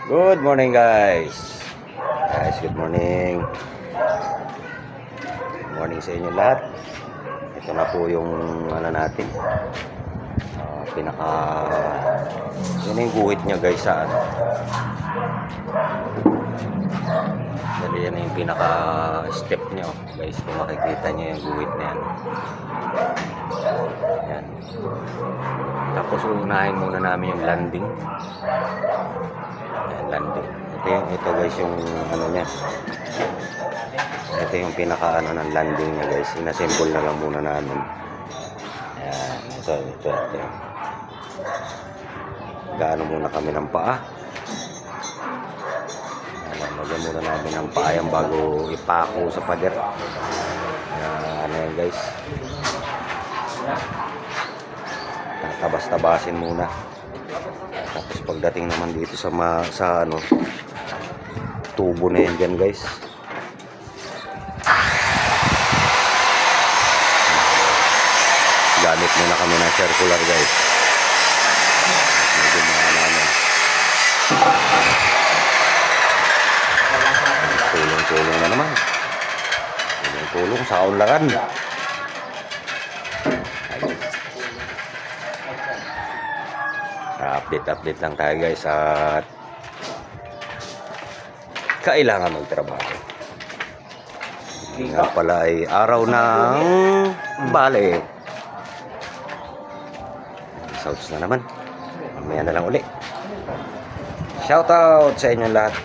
Good morning guys. Good morning. Good morning sa inyo lahat. Ito na po yung ano natin. Yan yung guhit niya guys sa ano. Dali yan yung pinaka step niya guys. Kung makikita niyo yung guhit na yan. Yan. Tapos unahin muna namin yung landing. Yan, landing. Ito guys yung ano niya. Ito yung pinaka ano ng landing niya guys. Inassemble na lang muna namin. Yan, ito. Gaano muna kami ng paa. Lagyan muna namin ng paa yan bago ipako sa pader. Ano yan guys. Tabas-tabasin muna. Tapos pagdating naman dito sa ano tubo na yan dyan guys. Gamit muna kami ng circular guys. Medyo namin. Tulong na naman. Tulong sa kaunlaran. Update lang tayo guys at kailangan magtrabaho. Nga pala ay araw ng bale. Shouts na naman. Mamaya na lang uli. Shoutout sa inyo lahat.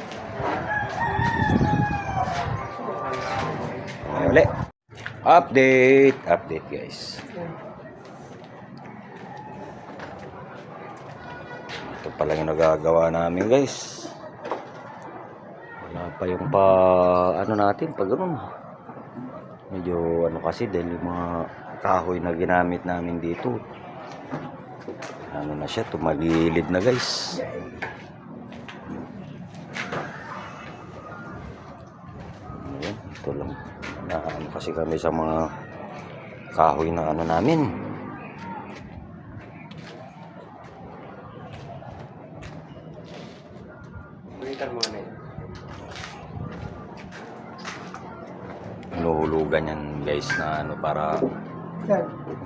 Mamaya uli. Update guys. Ito pala yung nagagawa namin guys. Wala pa yung ano natin pag ganun. Medyo ano kasi dahil yung mga kahoy na ginamit namin dito. Ano na siya, tumagilid na guys. Ayan, ito lang. Ano kasi kami sa mga kahoy na ano namin. Hulugan yan guys na ano para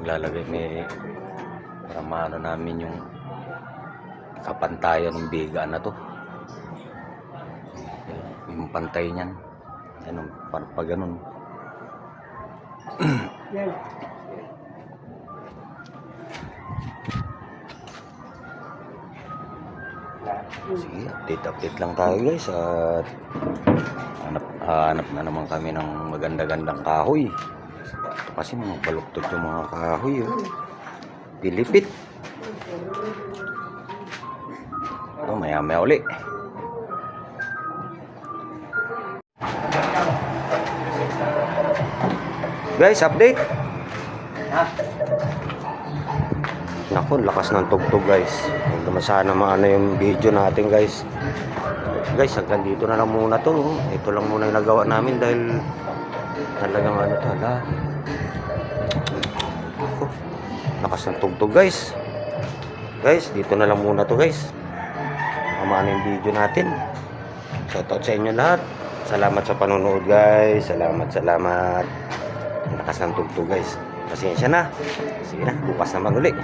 lalagay para maano namin yung kapantayan ng biga na to, yung pantay niyan. Ano pag ganun. Sige, update lang tayo guys at hanap na naman kami ng maganda-gandang kahoy. Ito kasi mga baluktot yung mga kahoy dilipit. Maya uli. Guys, update. Naku, lakas ng tugtog guys. Huwag naman sana maano yung video natin guys. Guys, hanggang dito na lang muna to. Ito lang muna yung nagawa namin dahil talagang ano talaga. Lakas ng tugtog guys. Guys, dito na lang muna to guys. Mamaan yung video natin. Shoutout sa inyo lahat. Salamat sa panonood guys. Salamat. Lakas ng tugtog guys. Pasensya na. Sige na, bukas naman uli.